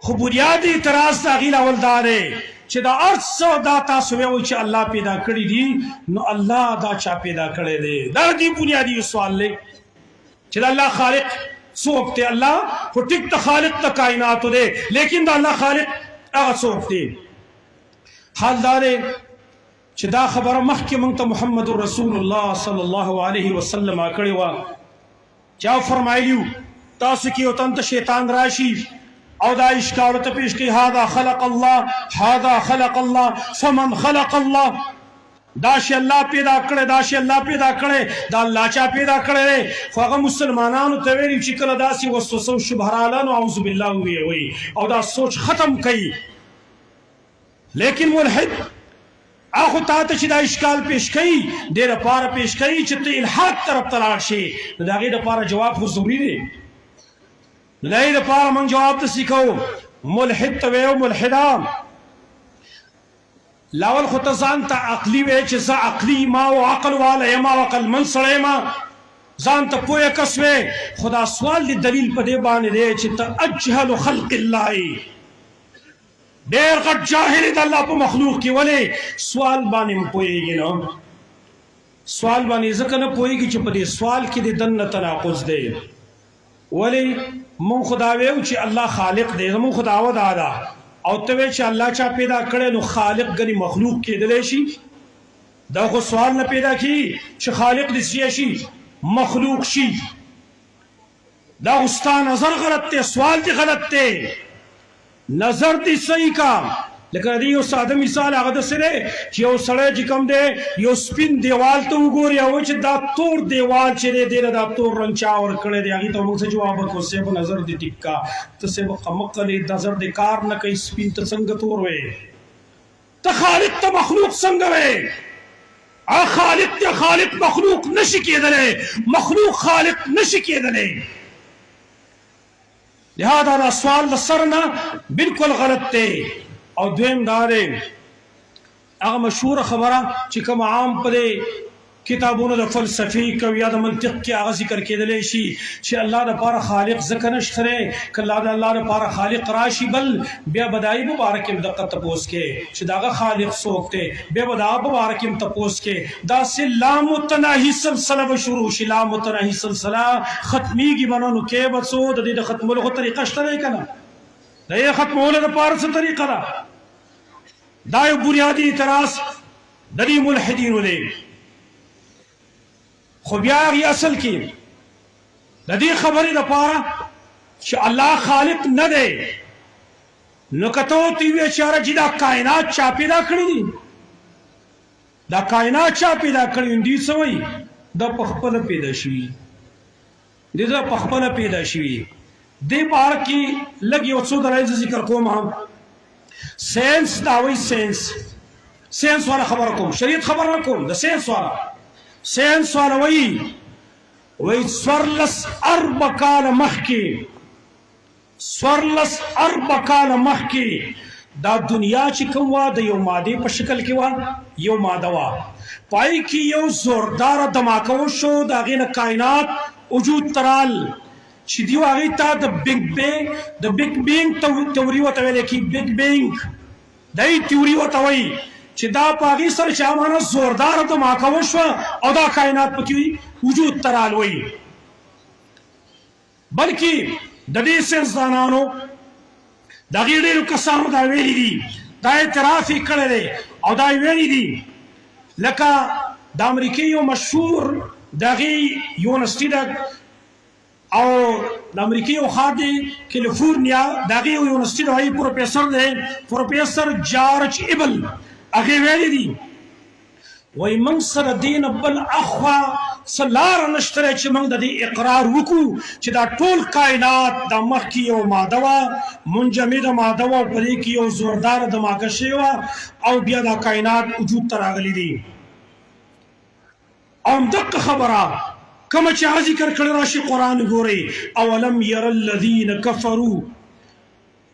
خو بنیادی اعتراض دا غیل اول دا دی چې دا ارڅ دا تاسو وایئ چې الله پیدا کړي دي نو الله دا چا پیدا کړی دی دا دی بنیادی سوال دی چې دا الله خالق څوک دی الله خو ټیک ته خالق د کائناتو دی لیکن دا الله خالق هغه څوک دی حال دا دی چې دا خبره مخکې موږ ته محمد رسول الله صلی الله علیه وسلم کړې وه چا فرمایلیو تاسو کې یو تن ته شیطان راشي او دا اشکال ته پیش کی هذا خلق الله هذا خلق الله فمن خلق الله دا شی الله پیدا کړی دا شی الله پیدا کړی دا الله چا پیدا کړی خو هغه مسلمانانو ته ویلي چې کله داسې وسوسه او شبهه رااله نو اعوذ بالله ووایي او دا سوچ ختم کوي لیکن ملحد هغه ته چې دا اشکال پیش کوي دې لپاره پیش کوي چې ته الحاد طرف ته لاړ شي نو د هغې لپاره جواب خو ضروري دی نو د هغې لپاره موږ جواب داسې کوو ملحد ته ویو ملحدان لاول خو ته ځان ته عقلي وی چې زه عقلي ما او عقل والا یم او عقلمند سړی یم ځان ته پوهه کس وی خو دا سوال د دلیل په دې باندې دی چې ته اجهل خلق الله ډېر غټ جاهل د الله په مخلوق کې ولې سوال باندې م پوهېږي نو سوال باندې ځکه نه پوهېږي چې په دې سوال کې د دننه تناقض دی ولې مونږ خو دا ویو چې الله خالق دی زمونږ خو دعوه دا ده او ته وایې چې الله چا پیدا کړی نو خالق ګنې مخلوق کېدلی شي دا خو سوال نه پیدا کېږي چې خالق دې څه شي مخلوق شي دا خو ستا نظر غلط دی سوال دې غلط دی نظر دی صحیح کا لکه د یو ساده مثال هغه داسې دی چې یو سړی چې کوم دی یو سپین دیوال ته وګوري او چې دا تور دیوال چې دی دی دا تور رنګ چا ورکړی دی هغې ته موږ څه جواب ورکړو صاحب نظر دې ټیک کا ته صاحب قمقلې نظر دې کار نه کوي سپین ته څنګه تور وی ته خالق ته مخلوق څنګه وی خالق ته خالق مخلوق نشي کېدلی مخلوق خالق نشي کېدلی لہذا دا سوال د سر نه بالکل غلط دی او دویم دا دی هغه مشهوره خبره چې کوم عام په دې کتابونو د فلسفې کو یا د منطق کې هغه ذکر کېدلی شي چې الله دپاره خالق ځکه نشته دی که الله دپاره خالق راشي بل بیا به د هغې په باره کې هم دقت تپوس کې چې د هغه خالق څوک دی بیا به د هغه په باره کې هم تپوس کې داسې لامتناهي سلسله به شروع شي لامتناهي سلسله ختمیږي به نه نو کې به څو د دې د ختمولو خو طریقه شته دی که نه د دې ختمولو دپاره څه طریقه ده دا یو بنیادي اعتراض د دې ملحدینو دی خو بیا هغې اصل کې د دې خبرې دپاره چې الله خالق نه دی نو که ته ورته ووایې چې یاره چې دا کائنات چا پیدا کړي دي دا کائنات چا پیدا کړي دي دوی څه وایي دا پخپله پیدا شوي دې دا پخپله پیدا شوي دې باره کې لږ یو څو دلایل زه ذکر کوم هم ساینس دا وایي ساینس والا خبره کوم شریعت خبر نه کوم د ساینس والا ساینس والا وایي څوارلس اربه کاله مخکې دا دنیا چې کوم وه د یو مادې په شکل کې وه یو ماده وه پای کې یو زورداره دماکه وشو د هغې نه کائنات وجود ته رال چې دیو هغې ته د بیگ بینګ تیوري ورته ویلی کېږي بیگ بینګ د هغې تیوري ورته وایي چې دا په هغې سره چې امانه زورداره دماکه وشوه او دا کائنات پکې وجود ته رال وایي بلکې د دې ساینسدانانو د هغې ډېرو کسانو دا ویلي دي دا اعتراف یې کړی دی او دا یې ویلي دي لکه د امریکې یو مشهور د هغې یونیورسټي ده او د امریکې یو ښار دی کیلیفورنیا د هغې یو یونیورسټي ده هغې پروفیسر دی پروفیسر جارج ایبل هغې ویلي دي وایي موږ سره دې نه بل اخوا څه لاره نشته دی چې موږ د دې اقرار وکړو چې دا ټول کائنات دا مخکې یو ماده وه منجمده ماده وه په دې کې یو زورداره دماغه شوې وه او بیا دا کائنات وجود ته راغلی دي او همدقه خبره کومه چې هغه ذکر کړې راشي قرآن ګورئ اولم یر الذین کفروا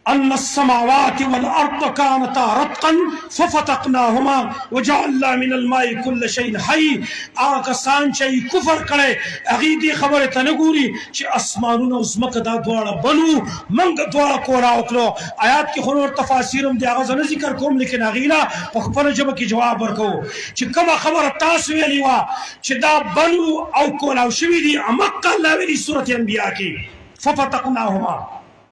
ان السماوات والارض كانتا رتقا ففتقناهما وجعلنا من الماء كل شيء حي. هغه کسان چې کفر کړي هغه دې خبره ته نه ګوري چې اسمانونه او ځمکه دا دواړه بنو موږ دواړه کولا وکړو. آیات کې خو نور تفاسیر هم دي هغه نه ذکر کوم لیکن هغې نه په خپله ژبه کې جواب ورکوو چې کومه خبره تاسو ویلې وه چې دا بنو او کولاو شوي دي همغه الله ویلي سورت انبیا کې ففتقناهما